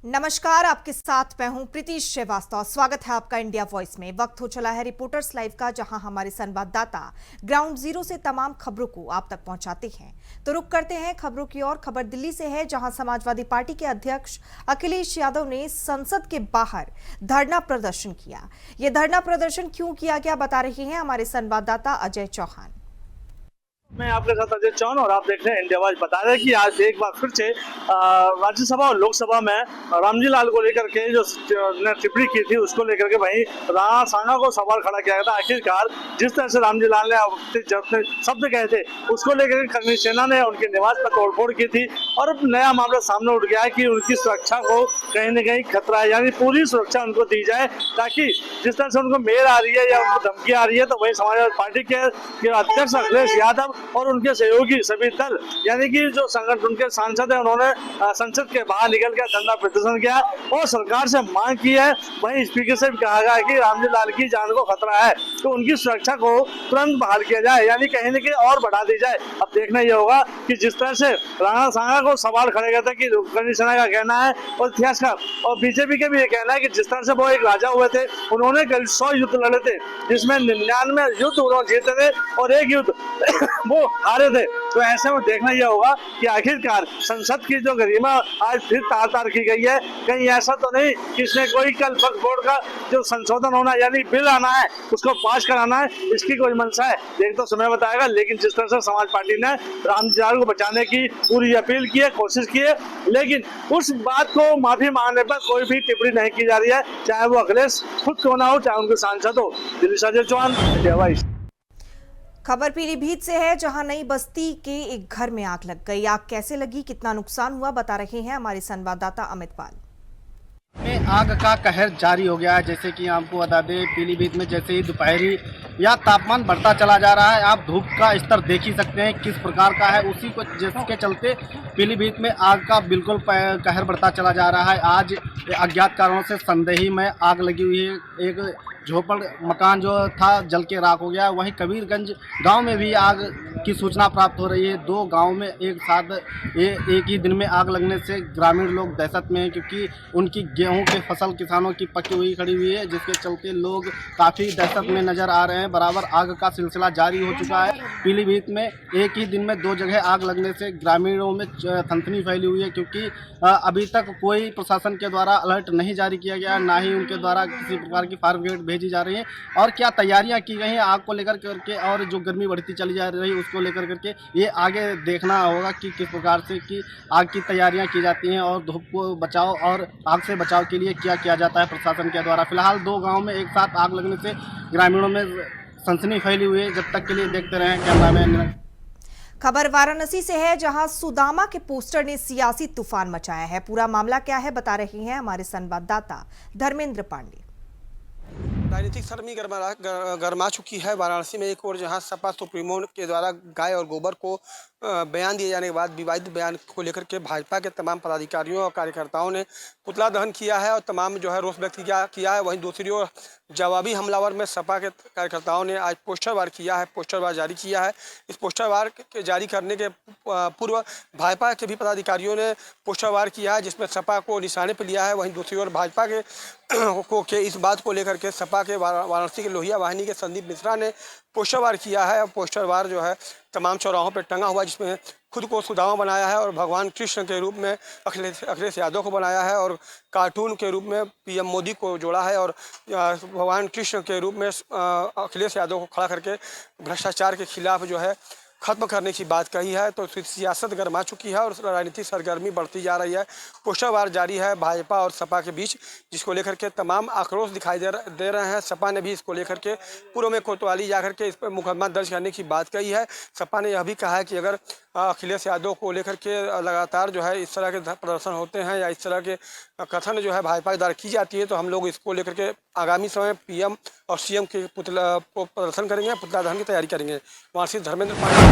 नमस्कार, आपके साथ मैं हूं प्रीति श्रीवास्तव। स्वागत है आपका इंडिया वॉइस में। वक्त हो चला है रिपोर्टर्स लाइव का, जहां हमारे संवाददाता ग्राउंड जीरो से तमाम खबरों को आप तक पहुंचाते हैं। तो रुक करते हैं खबरों की ओर। खबर दिल्ली से है, जहां समाजवादी पार्टी के अध्यक्ष अखिलेश यादव ने संसद के बाहर धरना प्रदर्शन किया। ये धरना प्रदर्शन क्यों किया गया, बता रहे हैं हमारे संवाददाता अजय चौहान। मैं आपके साथ अजय चौहान और आप देख रहे हैं इंडिया वॉइस। बता रहे हैं कि आज एक बार फिर से राज्यसभा और लोकसभा में रामजी लाल को लेकर के जो टिप्पणी की थी उसको लेकर के वहीं राणा सांगा को सवाल खड़ा किया गया था। आखिरकार जिस तरह से रामजी लाल ने अपने शब्द कहे थे उसको लेकर के कर्मी सेना ने उनके निवास पर तोड़फोड़ की थी और अब नया मामला सामने उठ गया है कि उनकी सुरक्षा को कहीं न कहीं खतरा है, यानी पूरी सुरक्षा उनको दी जाए ताकि जिस तरह से उनको मेल आ रही है या उनको धमकी आ रही है, तो वही समाजवादी पार्टी के अध्यक्ष अखिलेश यादव और उनके सहयोगी सभी दल यानी कि जो संगठन उनके सांसद है, उन्होंने संसद के बाहर निकल कर धरना प्रदर्शन किया और सरकार से मांग की है। वहीं स्पीकर से भी कहा गया है कि रामजी लाल की जान को खतरा है तो उनकी सुरक्षा को तुरंत बहाल किया जाए, यानी कहीं न कहीं और बढ़ा दी जाए। अब देखना यह होगा कि जिस तरह से राणा सांगा को सवाल खड़े किया था कि कर्मी सेना का कहना है और इतिहास का और बीजेपी का भी ये कहना है कि जिस तरह से वो एक राजा हुए थे, उन्होंने करीब 100 युद्ध लड़े थे जिसमें 99 युद्ध उन्होंने जीते थे और एक युद्ध वो हारे थे। तो ऐसे में देखना यह होगा कि आखिरकार संसद की जो गरिमा आज फिर तार की गई है, कहीं ऐसा तो नहीं कि इसमें कोई कल वक्फ बोर्ड का जो संशोधन होना यानी बिल आना है उसको पास कराना है, इसकी कोई मंशा है, देख तो समय बताएगा। लेकिन जिस तरह से समाज पार्टी ने रामजी लाल को बचाने की पूरी अपील की है, कोशिश की है, लेकिन उस बात को माफी मांगने पर कोई भी टिप्पणी नहीं की जा रही है, चाहे वो अखिलेश खुद क्यों ना हो, चाहे उनके सांसद हो। दिल्ली से अजय चौहान, इंडिया वॉइस। खबर पीलीभीत से है, जहां नई बस्ती के एक घर में आग लग गई। आग कैसे लगी, कितना नुकसान हुआ, बता रहे हैं हमारे संवाददाता अमित पाल। में आग का कहर जारी हो गया है। जैसे कि आपको बता दें, पीलीभीत में जैसे ही दोपहरी या तापमान बढ़ता चला जा रहा है, आप धूप का स्तर देख ही सकते हैं किस प्रकार का है। उसी को जिसके चलते पीलीभीत में आग का बिल्कुल कहर बढ़ता चला जा रहा है। आज अज्ञात कारणों से संदेही में आग लगी हुई है। एक झोपड़ मकान जो था जल के राख हो गया। वहीं कबीरगंज गांव में भी आग की सूचना प्राप्त हो रही है। दो गांव में एक साथ एक ही दिन में आग लगने से ग्रामीण लोग दहशत में हैं, क्योंकि उनकी गेहूं की फसल किसानों की पकी हुई खड़ी हुई है, जिसके चलते लोग काफ़ी दहशत में नज़र आ रहे हैं। बराबर आग का सिलसिला जारी हो चुका है। पीलीभीत में एक ही दिन में दो जगह आग लगने से ग्रामीणों में थनथनी फैली हुई है, क्योंकि अभी तक कोई प्रशासन के द्वारा अलर्ट नहीं जारी किया गया, ना ही उनके द्वारा किसी प्रकार की फायर ब्रिगेड भेजी जा रही है। और क्या तैयारियां की गई हैं आग को लेकर करके, और जो गर्मी बढ़ती चली जा रही है उसको लेकर करके, ये आगे देखना होगा कि किस प्रकार से कि आग की तैयारियां की जाती हैं और धूप को बचाव और आग से बचाव के लिए क्या किया जाता है प्रशासन के द्वारा। फिलहाल दो गाँव में एक साथ आग लगने से ग्रामीणों में सनसनी फैली हुई है। जब तक के लिए देखते रहें कैमरामैन। खबर वाराणसी से है, जहां सुदामा के पोस्टर ने सियासी तूफान मचाया है। पूरा मामला क्या है, बता रहे हैं हमारे संवाददाता धर्मेंद्र पांडे। राजनीतिक सरगर्मी गरमा चुकी है वाराणसी में। एक और जहां सपा सुप्रीमो के द्वारा गाय और गोबर को बयान दिए जाने के बाद विवादित बयान को लेकर के भाजपा के तमाम पदाधिकारियों और कार्यकर्ताओं ने पुतला दहन किया है और तमाम जो है रोष व्यक्त किया है। वहीं दूसरी ओर जवाबी हमलावर में सपा के कार्यकर्ताओं ने आज पोस्टर वार किया है, पोस्टर वार जारी किया है। इस पोस्टर वार के जारी करने के पूर्व भाजपा के भी पदाधिकारियों ने पोस्टर वार किया है, जिसमें सपा को निशाने पर लिया है। वहीं दूसरी ओर भाजपा के इस बात को लेकर के सपा के वाराणसी के लोहिया वाहिनी के संदीप मिश्रा ने पोस्टर वार किया है। पोस्टर वार जो है तमाम चौराहों पर टंगा हुआ, जिसमें खुद को सुदामा बनाया है और भगवान कृष्ण के रूप में अखिलेश यादव को बनाया है और कार्टून के रूप में पीएम मोदी को जोड़ा है और भगवान कृष्ण के रूप में अखिलेश यादव को खड़ा करके भ्रष्टाचार के खिलाफ जो है खत्म करने की बात कही है। तो सियासत गरमा चुकी है और राजनीतिक सरगर्मी बढ़ती जा रही है। पोस्टरवार जारी है भाजपा और सपा के बीच, जिसको लेकर के तमाम आक्रोश दिखाई दे रहे हैं। सपा ने भी इसको लेकर के पूर्व में कोतवाली जाकर के इस पर मुकदमा दर्ज करने की बात कही है। सपा ने यह भी कहा है कि अगर अखिलेश यादव को लेकर के लगातार जो है इस तरह के प्रदर्शन होते हैं या इस तरह के कथन जो है भाजपा द्वारा की जाती है, तो हम लोग इसको लेकर के आगामी समय पीएम और सीएम के पुतला को प्रदर्शन करेंगे, पुतला दहन की तैयारी करेंगे। वहाँ से धर्मेंद्र पांडे।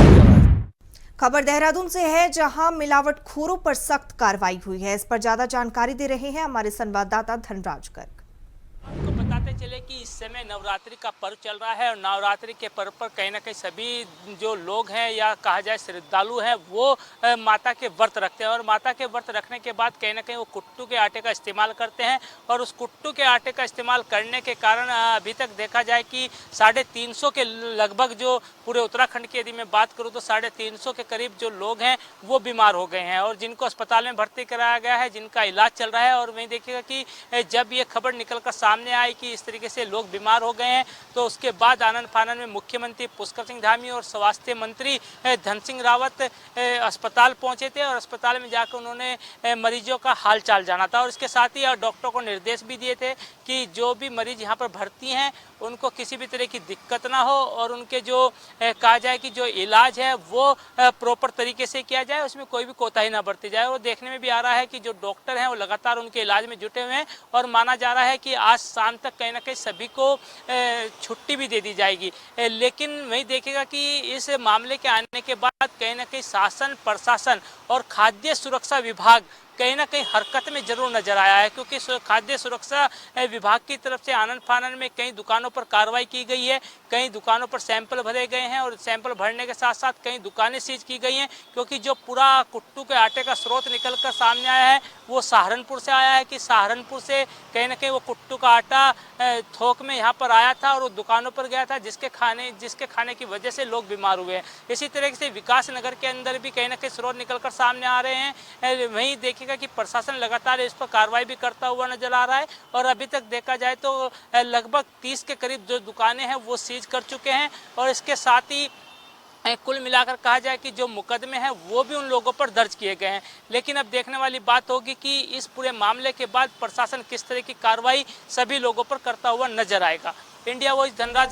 खबर देहरादून से है, जहां मिलावटखोरों पर सख्त कार्रवाई हुई है। इस पर ज्यादा जानकारी दे रहे हैं हमारे संवाददाता धनराज गर्ग। आपको बताते बताते चले कि इस समय नवरात्रि का पर्व चल रहा है और नवरात्रि के पर्व पर कहीं ना कहीं सभी जो लोग हैं या कहा जाए श्रद्धालु हैं वो माता के व्रत रखते हैं और माता के व्रत रखने के बाद कहीं ना कहीं वो कुट्टू के आटे का इस्तेमाल करते हैं और उस कुट्टू के आटे का इस्तेमाल करने के कारण अभी तक देखा जाए कि 350 के लगभग जो पूरे उत्तराखंड की यदि मैं बात करूँ तो 350 के करीब जो लोग हैं वो बीमार हो गए हैं और जिनको अस्पताल में भर्ती कराया गया है, जिनका इलाज चल रहा है। और वहीं देखिएगा कि जब ये खबर निकलकर सामने आई कि इस तरीके से लोग बीमार हो गए हैं तो उसके बाद आनन फानन में मुख्यमंत्री पुष्कर सिंह धामी और स्वास्थ्य मंत्री धन सिंह रावत अस्पताल पहुंचे थे और अस्पताल में जाकर उन्होंने मरीजों का हाल चाल जाना था और इसके साथ ही डॉक्टर को निर्देश भी दिए थे कि जो भी मरीज यहाँ पर भर्ती हैं उनको किसी भी तरह की दिक्कत ना हो और उनके जो कहा जाए कि जो इलाज है वो प्रॉपर तरीके से किया जाए, उसमें कोई भी कोताही ना बरती जाए। और देखने में भी आ रहा है कि जो डॉक्टर हैं वो लगातार उनके इलाज में जुटे हुए हैं और माना जा रहा है कि आज शाम तक कहीं ना कहीं सभी को छुट्टी भी दे दी जाएगी। लेकिन वही देखिएगा कि इस मामले के आने के बाद कहीं ना कहीं शासन, प्रशासन और खाद्य सुरक्षा विभाग कहीं ना कहीं हरकत में जरूर नजर आया है, क्योंकि खाद्य सुरक्षा विभाग की तरफ से आनन फानन में कई दुकानों पर कार्रवाई की गई है, कई दुकानों पर सैंपल भरे गए हैं और सैंपल भरने के साथ साथ कई दुकानें सीज की गई हैं, क्योंकि जो पूरा कुट्टू के आटे का स्रोत निकलकर सामने आया है वो सहारनपुर से आया है कि सहारनपुर से कहीं ना कहीं वो कुट्टू का आटा थोक में यहाँ पर आया था और वो दुकानों पर गया था, जिसके खाने की वजह से लोग बीमार हुए हैं। इसी तरह से विकास नगर के अंदर भी कहीं ना कहीं स्रोत निकलकर सामने आ रहे हैं। वहीं देखिएगा कि प्रशासन लगातार इस पर कार्रवाई भी करता हुआ नजर आ रहा है और अभी तक देखा जाए तो लगभग 30 के करीब जो दुकानें हैं वो सीज कर चुके हैं और इसके साथ ही कुल मिलाकर कहा जाए कि जो मुकदमे हैं वो भी उन लोगों पर दर्ज किए गए हैं। लेकिन अब देखने वाली बात होगी कि इस पूरे मामले के बाद प्रशासन किस तरह की कार्रवाई सभी लोगों पर करता हुआ नजर आएगा। India voice Dhanraj.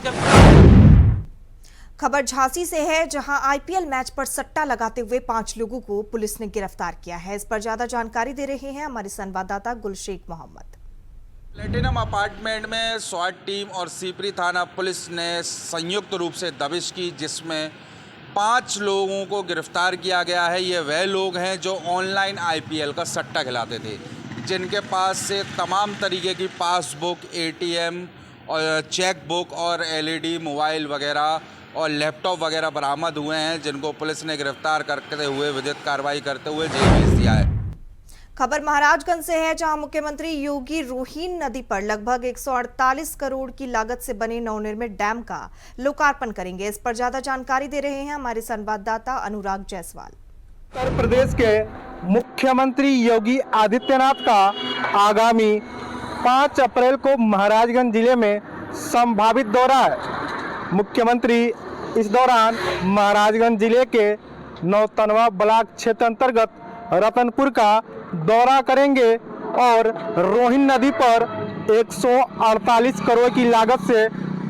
खबर झांसी से है, जहां आईपीएल मैच पर सट्टा लगाते हुए 5 लोगों को पुलिस ने गिरफ्तार किया है। इस पर ज्यादा जानकारी दे रहे हैं हमारे संवाददाता गुलशेख मोहम्मद। प्लेटिनम अपार्टमेंट में स्वाट टीम और सीपरी थाना पुलिस ने संयुक्त रूप से दबिश की, जिसमें 5 लोगों को गिरफ्तार किया गया है। ये वह लोग हैं जो ऑनलाइन आईपीएल का सट्टा खिलाते थे, जिनके पास से तमाम तरीके की पासबुक, एटीएम और चेक बुक और एलईडी मोबाइल वगैरह और लैपटॉप वगैरह बरामद हुए हैं, जिनको पुलिस ने गिरफ्तार करते हुए विधिक कार्रवाई करते हुए जेल भेज दिया है। खबर महाराजगंज से है, जहां मुख्यमंत्री योगी रोहिन नदी पर लगभग 148 करोड़ की लागत से बने नवनिर्मित डैम का लोकार्पण करेंगे। इस पर ज्यादा जानकारी दे रहे हैं हमारे संवाददाता अनुराग जायसवाल। उत्तर प्रदेश के मुख्यमंत्री योगी आदित्यनाथ का आगामी 5 अप्रैल को महाराजगंज जिले में संभावित दौरा है। मुख्यमंत्री इस दौरान महाराजगंज जिले के नौतनवा ब्लॉक क्षेत्र अंतर्गत रतनपुर का दौरा करेंगे और रोहिन नदी पर 148 करोड़ की लागत से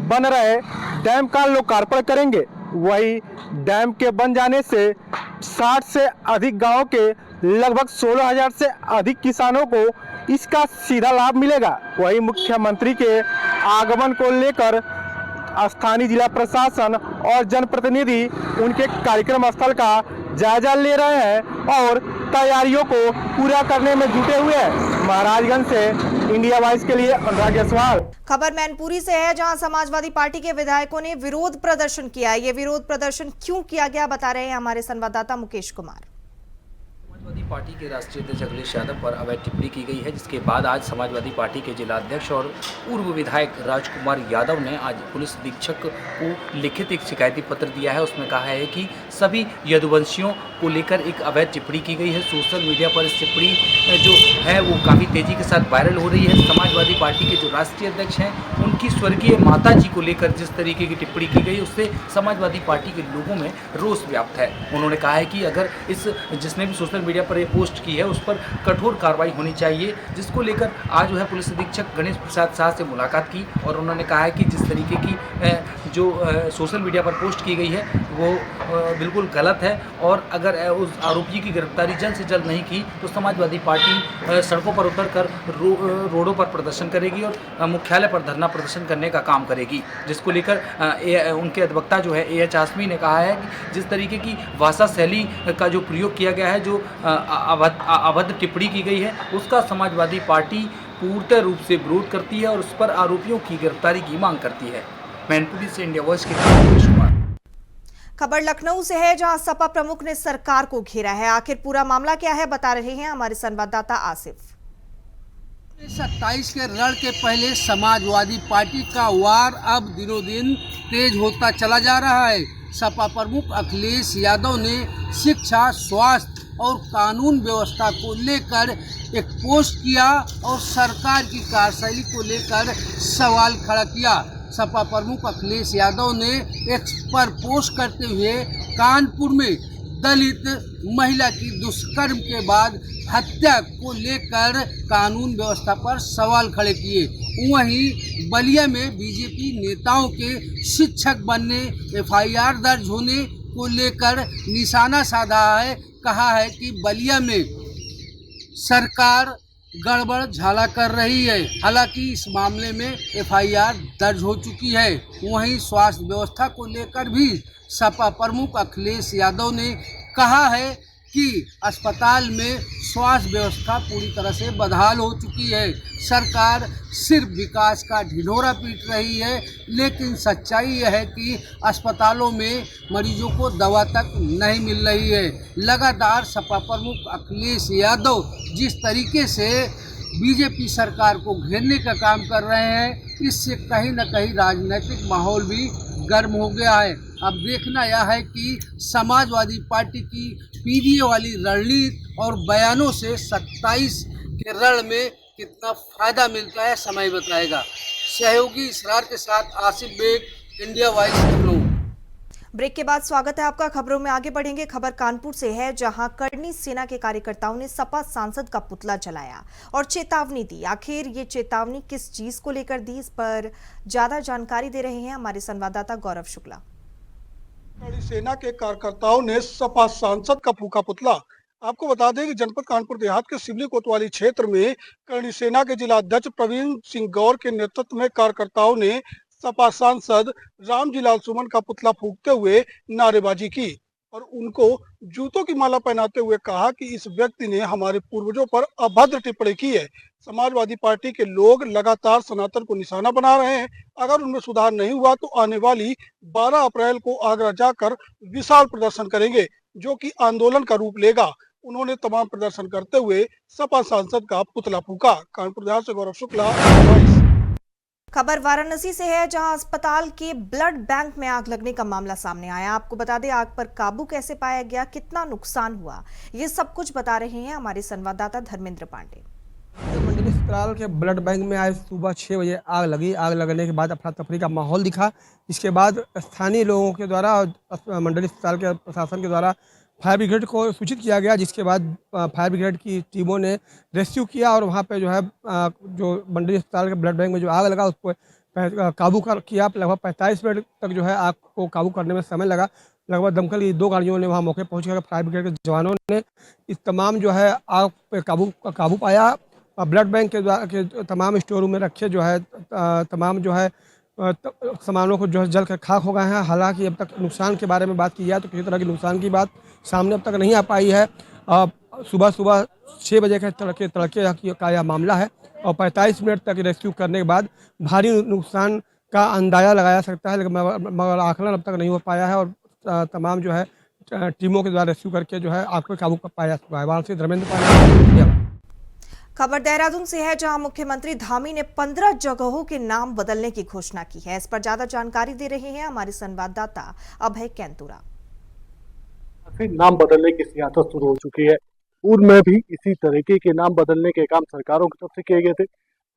बन रहे डैम का लोकार्पण करेंगे। वही डैम के बन जाने से 60 से अधिक गांवों के लगभग 16,000 से अधिक किसानों को इसका सीधा लाभ मिलेगा। वही मुख्यमंत्री के आगमन को लेकर स्थानीय जिला प्रशासन और जनप्रतिनिधि उनके कार्यक्रम स्थल का जायजा ले रहे हैं और तैयारियों को पूरा करने में जुटे हुए हैं। महाराजगंज से इंडिया वॉइस के लिए अनुराग जायसवाल। खबर मैनपुरी से है, जहां समाजवादी पार्टी के विधायकों ने विरोध प्रदर्शन किया। ये विरोध प्रदर्शन क्यों किया गया बता रहे हैं हमारे संवाददाता मुकेश कुमार। समाजवादी पार्टी के राष्ट्रीय अध्यक्ष अखिलेश यादव पर अवैध टिप्पणी की गई है, जिसके बाद आज समाजवादी पार्टी के जिला अध्यक्ष और पूर्व विधायक राजकुमार यादव ने आज पुलिस अधीक्षक को लिखित एक शिकायती पत्र दिया है। उसमें कहा है कि सभी यदुवंशियों को लेकर एक अवैध टिप्पणी की गई है। सोशल मीडिया पर इस टिप्पणी जो है वो काफ़ी तेज़ी के साथ वायरल हो रही है। समाजवादी पार्टी के जो राष्ट्रीय अध्यक्ष हैं उनकी स्वर्गीय माता जी को लेकर जिस तरीके की टिप्पणी की गई उससे समाजवादी पार्टी के लोगों में रोष व्याप्त है। उन्होंने कहा है कि अगर जिसने भी सोशल मीडिया पर ये पोस्ट की है उस पर कठोर कार्रवाई होनी चाहिए, जिसको लेकर आज जो है पुलिस अधीक्षक गणेश प्रसाद शाह से मुलाकात की और उन्होंने कहा है कि जिस तरीके की जो सोशल मीडिया पर पोस्ट की गई है वो बिल्कुल गलत है और अगर उस आरोपी की गिरफ्तारी जल्द से जल्द नहीं की तो समाजवादी पार्टी सड़कों पर उतरकर रोडों पर प्रदर्शन करेगी और मुख्यालय पर धरना प्रदर्शन करने का काम करेगी, जिसको लेकर उनके अधिवक्ता जो है AH आसमी ने कहा है कि जिस तरीके की भाषा शैली का जो प्रयोग किया गया है, जो अभद्र टिप्पणी की गई है, उसका समाजवादी पार्टी पूर्णतः रूप से विरोध करती है और उस पर आरोपियों की गिरफ्तारी की मांग करती है। मैनपुरी से इंडिया वॉइस के लिए मुकेश कुमार। खबर लखनऊ से है, जहां सपा प्रमुख ने सरकार को घेरा है। आखिर पूरा मामला क्या है, बता रहे हैं हमारे संवाददाता आसिफ। 27 के रण के पहले समाजवादी पार्टी का वार अब दिनों दिन तेज होता चला जा रहा है। सपा प्रमुख अखिलेश यादव ने शिक्षा, स्वास्थ्य और कानून व्यवस्था को लेकर एक पोस्ट किया और सरकार की कार्यशैली को लेकर सवाल खड़ा किया। सपा प्रमुख अखिलेश यादव ने एक्स पर पोस्ट करते हुए कानपुर में दलित महिला की दुष्कर्म के बाद हत्या को लेकर कानून व्यवस्था पर सवाल खड़े किए। वहीं बलिया में बीजेपी नेताओं के शिक्षक बनने, एफआईआर दर्ज होने को लेकर निशाना साधा है। कहा है कि बलिया में सरकार गड़बड़ झाला कर रही है। हालांकि इस मामले में एफआईआर दर्ज हो चुकी है। वहीं स्वास्थ्य व्यवस्था को लेकर भी सपा प्रमुख अखिलेश यादव ने कहा है कि अस्पताल में स्वास्थ्य व्यवस्था पूरी तरह से बदहाल हो चुकी है। सरकार सिर्फ विकास का ढिढोरा पीट रही है, लेकिन सच्चाई यह है कि अस्पतालों में मरीजों को दवा तक नहीं मिल रही है। लगातार सपा प्रमुख अखिलेश यादव जिस तरीके से बीजेपी सरकार को घेरने का काम कर रहे हैं, इससे कहीं न कहीं राजनीतिक माहौल भी गर्म हो गया है। अब देखना यह है कि समाजवादी पार्टी की पीडीए वाली रणनीति और बयानों से 27 के रण में कितना फायदा मिलता है, समय बताएगा। सहयोगी इसरार के साथ Asif Baig, India Voice Lucknow. Break के बाद स्वागत है आपका। खबरों में आगे बढ़ेंगे। खबर कानपुर से है, जहां करनी सेना के कार्यकर्ताओं ने सपा सांसद का पुतला जलाया और चेतावनी दी। आखिर ये चेतावनी किस चीज को लेकर दी, इस पर ज्यादा जानकारी दे रहे हैं हमारे संवाददाता गौरव शुक्ला। करनी सेना के कार्यकर्ताओं ने सपा सांसद का फूका पुतला। आपको बता दें कि जनपद कानपुर देहात के सिवली कोतवाली क्षेत्र में करनी सेना के जिला अध्यक्ष प्रवीण सिंह गौर के नेतृत्व में कार्यकर्ताओं ने सपा सांसद रामजी लाल सुमन का पुतला फूंकते हुए नारेबाजी की और उनको जूतों की माला पहनाते हुए कहा कि इस व्यक्ति ने हमारे पूर्वजों पर अभद्र टिप्पणी की है। समाजवादी पार्टी के लोग लगातार सनातन को निशाना बना रहे हैं। अगर उनमें सुधार नहीं हुआ तो आने वाली 12 अप्रैल को आगरा जाकर विशाल प्रदर्शन करेंगे, जो कि आंदोलन का रूप लेगा। उन्होंने तमाम प्रदर्शन करते हुए सपा सांसद का पुतला फूंका। कानपुर देहात से गौरव शुक्ला। खबर वाराणसी से है, जहां अस्पताल के ब्लड बैंक में आग लगने का मामला सामने आया। आपको बता दें आग पर काबू कैसे पाया गया, कितना नुकसान हुआ, ये सब कुछ बता रहे हैं हमारे संवाददाता धर्मेंद्र पांडे। मंडली अस्पताल के ब्लड बैंक में आज सुबह 6 बजे आग लगी। आग लगने के बाद अफरा तफरी का माहौल दिखा। इसके बाद स्थानीय लोगों के द्वारा और मंडली अस्पताल के प्रशासन के द्वारा फायर ब्रिगेड को सूचित किया गया, जिसके बाद फायर ब्रिगेड की टीमों ने रेस्क्यू किया और वहाँ पे जो है जो मंडली अस्पताल के ब्लड बैंक में जो आग लगा उस पर काबू किया। लगभग 45 मिनट तक जो है आग को काबू करने में समय लगा। लगभग दमकल की 2 गाड़ियों ने वहाँ मौके पहुँच कर फायर ब्रिगेड के जवानों ने इस तमाम जो है आग पे काबू पाया। ब्लड बैंक के तमाम स्टोर रूम में रखे जो है तमाम जो है सामानों को जो है जल कर खाक हो गए हैं। हालांकि अब तक नुकसान के बारे में बात की जाए तो किसी तरह की नुकसान की बात सामने अब तक नहीं आ पाई है। सुबह 6 बजे के तड़के का यह मामला है और 45 मिनट तक रेस्क्यू करने के बाद भारी नुकसान का अंदाज़ा लगाया सकता है, लेकिन मगर आकलन अब तक नहीं हो पाया है और तमाम जो है टीमों के द्वारा रेस्क्यू करके जो है आग पर काबू पाया जा चुका है। वाराणसी धर्मेंद्र पांडे। खबर देहरादून से है, जहां मुख्यमंत्री धामी ने 15 जगहों के नाम बदलने की घोषणा की है। इस पर ज्यादा जानकारी दे रहे हैं हमारे संवाददाता अभय कैंतुरा। नाम बदलने की सियासत शुरू हो चुकी है। पूर्व में भी इसी तरीके के नाम बदलने के काम सरकारों की तरफ से किए गए थे,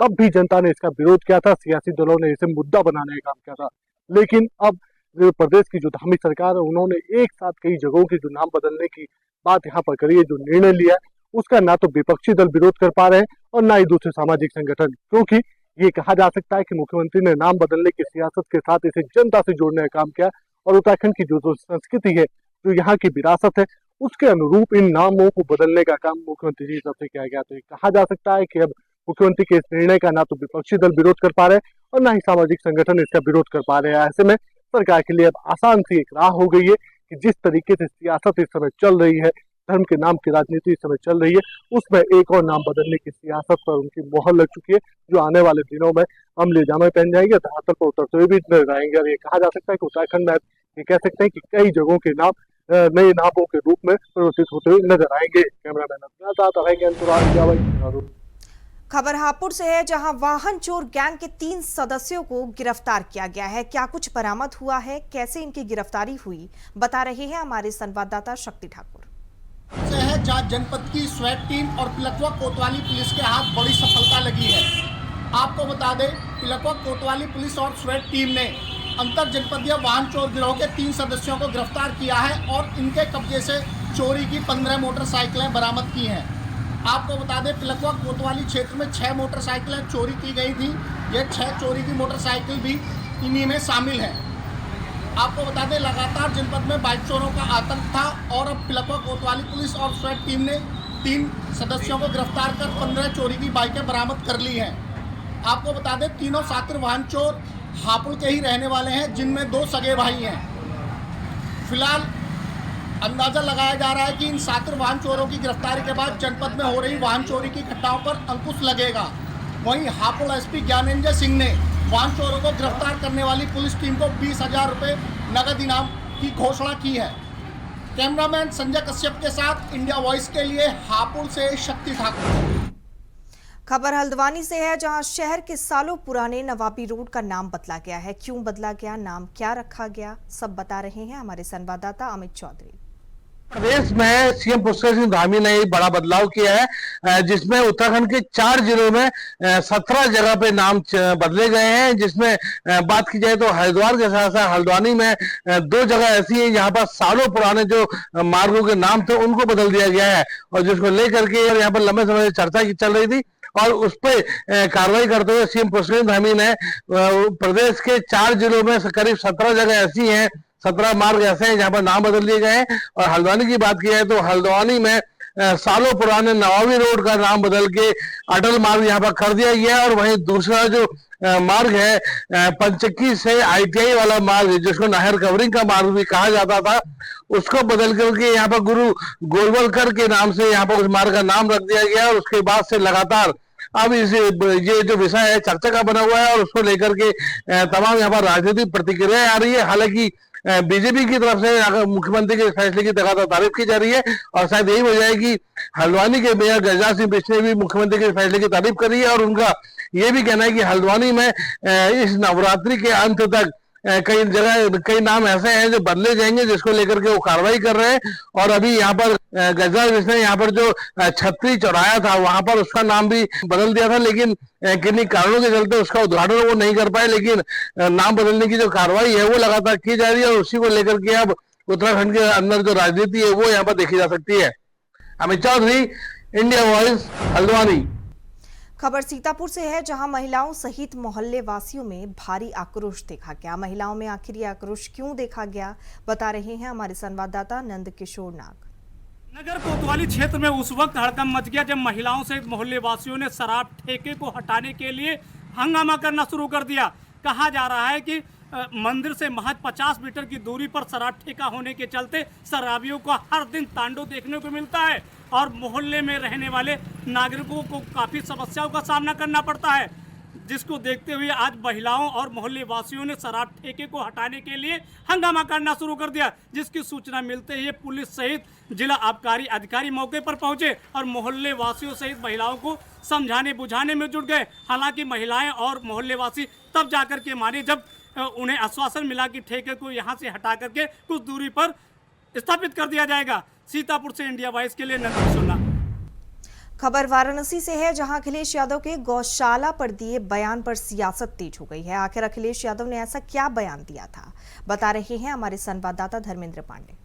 तब भी जनता ने इसका विरोध किया था, सियासी दलों ने इसे मुद्दा बनाने का काम किया था। लेकिन अब प्रदेश की जो धामी सरकार है, उन्होंने एक साथ कई जगहों के जो नाम बदलने की बात यहाँ पर करी है, जो निर्णय लिया है, उसका ना तो विपक्षी दल विरोध कर पा रहे हैं और ना ही दूसरे सामाजिक संगठन, क्योंकि ये कहा जा सकता है कि मुख्यमंत्री ने नाम बदलने की सियासत के साथ इसे जनता से जोड़ने का काम किया और उत्तराखंड की जो संस्कृति है, जो यहाँ की विरासत है, उसके अनुरूप इन नामों को बदलने का काम मुख्यमंत्री जी की तरफ से किया गया। तो कहा जा सकता है कि अब मुख्यमंत्री के इस निर्णय का ना तो विपक्षी दल विरोध कर पा रहे हैं और ना ही सामाजिक संगठन इसका विरोध कर पा रहे हैं। ऐसे में सरकार के लिए अब आसान सी एक राह हो गई है कि जिस तरीके से सियासत इस समय चल रही है, धर्म के नाम की राजनीति इस समय चल रही है, उसमें एक और नाम बदलने की सियासत पर उनकी मोहर लग चुकी है, जो आने वाले दिनों में अमली जामे पहन जाएंगे, धरातल पर उतरते हुए भी नजर आएंगे। और ये कहा जा सकता है कि उत्तराखंड में ये कह सकते हैं कि कई जगहों के नाम नए नामों के रूप में परिवर्तित होते हुए नजर आएंगे। कैमरामैन खबर हापुड़ से है, जहां वाहन चोर गैंग के 3 सदस्यों को गिरफ्तार किया गया है। क्या कुछ बरामद हुआ है, कैसे इनकी गिरफ्तारी हुई, बता रहे हैं हमारे संवाददाता शक्ति ठाकुर। से है जहां जनपद की स्वैट टीम और पिलखवा कोतवाली पुलिस के हाथ बड़ी सफलता लगी है। आपको बता दें, पिलखवा कोतवाली पुलिस और स्वैट टीम ने अंतर जनपदीय वाहन चोर गिरोह के 3 सदस्यों को गिरफ्तार किया है और इनके कब्जे से चोरी की 15 मोटरसाइकिलें बरामद की हैं। आपको बता दें, पिलखवा कोतवाली क्षेत्र में 6 मोटरसाइकिलें चोरी की गई थी। ये 6 चोरी की मोटरसाइकिल भी इन्हीं में शामिल है। आपको बता दें, लगातार जनपद में बाइक चोरों का आतंक था और अब पिलखवा कोतवाली पुलिस और स्वैट टीम ने 3 सदस्यों को गिरफ्तार कर 15 चोरी की बाइकें बरामद कर ली हैं। आपको बता दें, तीनों सातिर वाहन चोर हापुड़ के ही रहने वाले हैं, जिनमें 2 सगे भाई हैं। फिलहाल अंदाजा लगाया जा रहा है कि इन सातिर वाहन चोरों की गिरफ्तारी के बाद जनपद में हो रही वाहन चोरी की घटनाओं पर अंकुश लगेगा। वहीं हापुड़ एसपी ज्ञानेंद्र सिंह ने वाहन चोरों को गिरफ्तार करने वाली पुलिस टीम को 20,000 रुपये नगद इनाम की घोषणा की है। कैमरामैन संजय कश्यप के साथ इंडिया वॉइस के लिए हापुड़ से शक्ति ठाकुर। खबर हल्द्वानी से है, जहां शहर के सालों पुराने नवाबी रोड का नाम बदला गया है। क्यों बदला गया, नाम क्या रखा गया, सब बता रहे हैं हमारे संवाददाता अमित चौधरी। प्रदेश में सीएम पुष्कर सिंह धामी ने एक बड़ा बदलाव किया है, जिसमें उत्तराखंड के 4 जिलों में 17 जगह पे नाम बदले गए हैं। जिसमें बात की जाए तो हरिद्वार के साथ साथ हल्द्वानी में 2 जगह ऐसी है जहां पर सालों पुराने जो मार्गों के नाम थे उनको बदल दिया गया है, और जिसको लेकर के यहाँ पर लंबे समय से चर्चा की चल रही थी। और उस पर कार्रवाई करते हुए सीएम पुष्कर सिंह धामी ने प्रदेश के 4 जिलों में करीब 17 जगह ऐसी हैं, 17 मार्ग ऐसे हैं जहां पर नाम बदल दिए गए हैं। और हल्द्वानी की बात की जाए तो हल्द्वानी में सालों पुराने नवाबी रोड का नाम बदल के अटल मार्ग यहाँ पर कर दिया गया है। और वहीं दूसरा जो मार्ग है पंचक्की से ITI वाला मार्ग, जिसको नहर कवरिंग का मार्ग भी कहा जाता था, उसको बदल करके यहाँ पर गुरु गोलवलकर के नाम से यहाँ पर उस मार्ग का नाम रख दिया गया। और उसके बाद से लगातार अब ये जो विषय है चर्चा का बना हुआ है, और उसको लेकर के तमाम यहाँ पर राजनीतिक प्रतिक्रियाएं आ रही है। हालांकि बीजेपी की तरफ से मुख्यमंत्री के फैसले की लगातार तारीफ की जा रही है, और शायद यही वजह है कि हल्द्वानी के मेयर गजराज सिंह बिष्ट ने भी मुख्यमंत्री के फैसले की तारीफ करी है। और उनका ये भी कहना है कि हल्द्वानी में इस नवरात्रि के अंत तक कई जगह कई नाम ऐसे हैं जो बदले जाएंगे, जिसको लेकर के वो कार्रवाई कर रहे हैं। और अभी यहाँ पर गजराज बिष्ट ने यहाँ पर जो छतरी चौराया था वहां पर उसका नाम भी बदल दिया था, लेकिन किन्हीं कारणों के चलते उसका उद्घाटन वो नहीं कर पाए। लेकिन नाम बदलने की जो कार्रवाई है वो लगातार की जा रही है, और उसी को लेकर के अब उत्तराखंड के अंदर जो राजनीति है वो यहाँ पर देखी जा सकती है। Amit Chaudhary, India Voice, Haldwani. खबर सीतापुर से है, जहां महिलाओं सहित मोहल्ले वासियों में भारी आक्रोश देखा गया। महिलाओं में आखिर ये आक्रोश क्यों देखा गया, बता रहे हैं हमारे संवाददाता नंद किशोर नाग। नगर कोतवाली क्षेत्र में उस वक्त हड़कंप मच गया जब महिलाओं सहित मोहल्ले वासियों ने शराब ठेके को हटाने के लिए हंगामा करना शुरू कर दिया। कहा जा रहा है कि मंदिर से महज 50 मीटर की दूरी पर शराब ठेका होने के चलते शराबियों का हर दिन तांडव देखने को मिलता है, और मोहल्ले में रहने वाले नागरिकों को काफ़ी समस्याओं का सामना करना पड़ता है, जिसको देखते हुए आज महिलाओं और मोहल्ले वासियों ने शराब ठेके को हटाने के लिए हंगामा करना शुरू कर दिया। जिसकी सूचना मिलते ही पुलिस सहित जिला आबकारी अधिकारी मौके पर पहुंचे और मोहल्ले वासियों सहित महिलाओं को समझाने बुझाने में जुट गए। हालांकि महिलाएं और मोहल्ले वासी तब जाकर के माने जब उन्हें आश्वासन मिला कि ठेके को यहां से हटा करके कुछ दूरी पर स्थापित कर दिया जाएगा। सीतापुर से इंडिया वॉइस के लिए नंदन सुनना। खबर वाराणसी से है, जहां अखिलेश यादव के गौशाला पर दिए बयान पर सियासत तेज हो गई है। आखिर अखिलेश यादव ने ऐसा क्या बयान दिया था, बता रहे हैं हमारे संवाददाता धर्मेंद्र पांडे।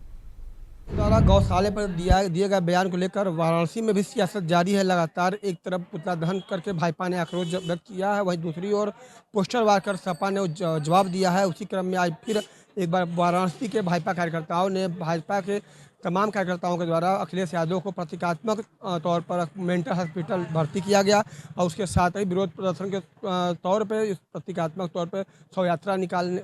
द्वारा गौशाले पर दिए गए बयान को लेकर वाराणसी में भी सियासत जारी है। लगातार एक तरफ पुतला दहन करके भाजपा ने आक्रोश व्यक्त किया है, वहीं दूसरी ओर पोस्टर वार कर सपा ने जवाब दिया है। उसी क्रम में आज फिर एक बार वाराणसी के भाजपा कार्यकर्ताओं ने भाजपा के तमाम कार्यकर्ताओं के द्वारा अखिलेश यादव को प्रतीकात्मक तौर पर मेंटल हॉस्पिटल भर्ती किया गया और उसके साथ ही विरोध प्रदर्शन के तौर पे इस प्रतीकात्मक तौर पे शव यात्रा निकालने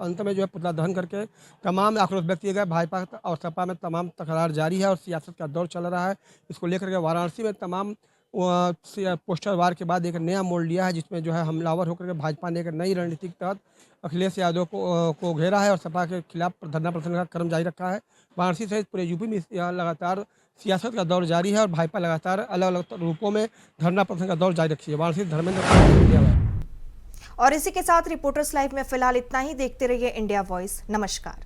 अंत में जो है पुतला दहन करके तमाम आक्रोश व्यक्त किए गए। भाजपा और सपा में तमाम तकरार जारी है और सियासत का दौर चल रहा है। इसको लेकर के वाराणसी में तमाम पोस्टर वार के बाद एक नया मोड़ लिया है, जिसमें जो है हमलावर होकर के भाजपा ने एक नई रणनीति के तहत अखिलेश यादव को घेरा है और सपा के खिलाफ धरना प्रदर्शन का क्रम जारी रखा है। वाराणसी सहित पूरे यूपी में लगातार सियासत का दौर जारी है और भाजपा लगातार अलग अलग रूपों में धरना प्रदर्शन का दौर जारी रखी है। वाराणसी धर्मेंद्र। और इसी के साथ रिपोर्टर्स लाइव में फिलहाल इतना ही। देखते रहिए इंडिया वॉइस। नमस्कार।